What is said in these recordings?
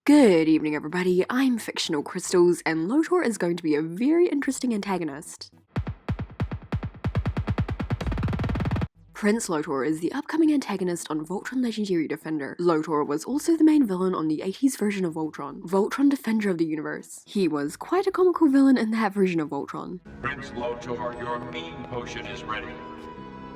Good evening everybody, I'm Fictional Crystals, and Lotor is going to be a very interesting antagonist. Prince Lotor is the upcoming antagonist on Voltron Legendary Defender. Lotor was also the main villain on the 80s version of Voltron, Voltron Defender of the Universe. He was quite a comical villain in that version of Voltron. Prince Lotor, your meme potion is ready.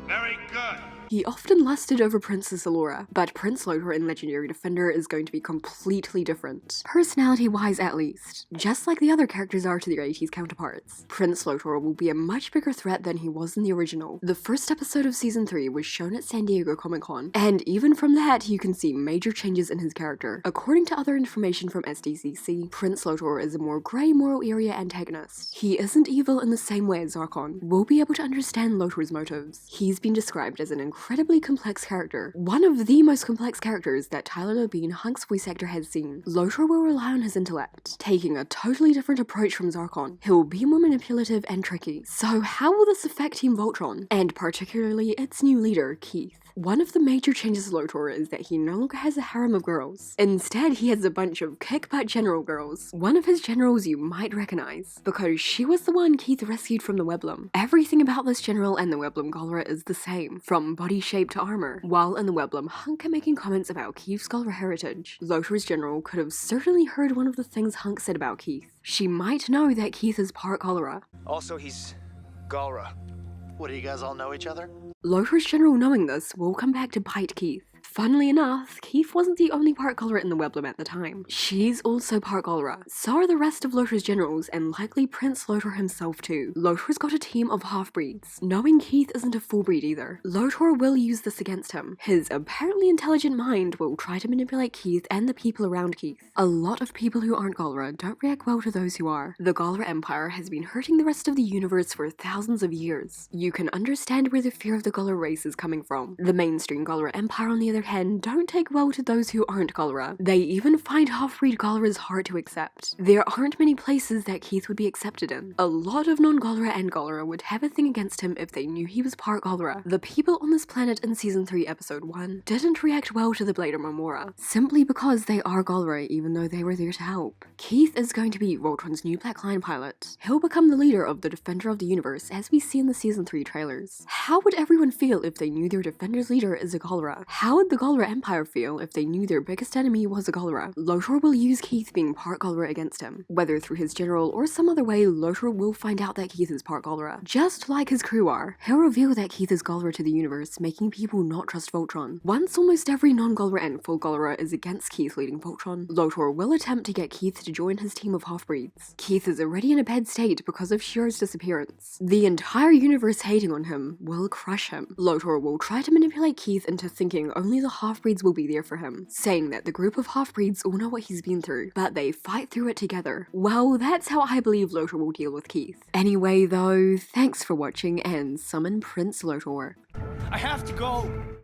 Very good. He often lusted over Princess Lotor, but Prince Lotor in Legendary Defender is going to be completely different, personality-wise at least, just like the other characters are to their 80s counterparts. Prince Lotor will be a much bigger threat than he was in the original. The first episode of Season 3 was shown at San Diego Comic-Con, and even from that you can see major changes in his character. According to other information from SDCC, Prince Lotor is a more grey moral area antagonist. He isn't evil in the same way as Zarkon. We'll be able to understand Lotor's motives. He's been described as an incredibly complex character, one of the most complex characters that Tyler Hunk's voice actor has seen. Lotor will rely on his intellect, taking a totally different approach from Zarkon. He'll be more manipulative and tricky. So how will this affect Team Voltron, and particularly its new leader, Keith? One of the major changes to Lotor is that he no longer has a harem of girls. Instead, he has a bunch of kick-butt general girls. One of his generals you might recognize, because she was the one Keith rescued from the Weblum. Everything about this general and the Weblum galra is the same, from body shape to armor. While in the Weblum Hunk making comments about Keith's galra heritage, Lotor's general could have certainly heard one of the things Hunk said about Keith. She might know that Keith is part galra. Also, he's galra. What, do you guys all know each other? Lotor's general knowing this will come back to bite Keith. Funnily enough, Keith wasn't the only part galra in the Weblum at the time. She's also part galra. So are the rest of Lotor's generals, and likely Prince Lotor himself too. Lotor's got a team of half-breeds. Knowing Keith isn't a full breed either, Lotor will use this against him. His apparently intelligent mind will try to manipulate Keith and the people around Keith. A lot of people who aren't galra don't react well to those who are. The galra empire has been hurting the rest of the universe for thousands of years. You can understand where the fear of the galra race is coming from. The mainstream galra empire, on the other hand, don't take well to those who aren't galra. They even find half-breed galras hard to accept. There aren't many places that Keith would be accepted in. A lot of non-galra and galra would have a thing against him if they knew he was part galra. The people on this planet in Season 3 Episode 1 didn't react well to the Blade of Marmora, simply because they are galra even though they were there to help. Keith is going to be Voltron's new Black Line pilot. He'll become the leader of the Defender of the Universe as we see in the Season 3 trailers. How would everyone feel if they knew their Defender's leader is a galra? How would the galra empire feel if they knew their biggest enemy was a galra? Lotor will use Keith being part galra against him. Whether through his general or some other way, Lotor will find out that Keith is part galra. Just like his crew are, he'll reveal that Keith is galra to the universe, making people not trust Voltron. Once almost every non-galra and full galra is against Keith leading Voltron, Lotor will attempt to get Keith to join his team of half-breeds. Keith is already in a bad state because of Shio's disappearance. The entire universe hating on him will crush him. Lotor will try to manipulate Keith into thinking only the half-breeds will be there for him, saying that the group of half-breeds all know what he's been through, but they fight through it together. Well, that's how I believe Lotor will deal with Keith. Anyway though, thanks for watching and summon Prince Lotor. I have to go!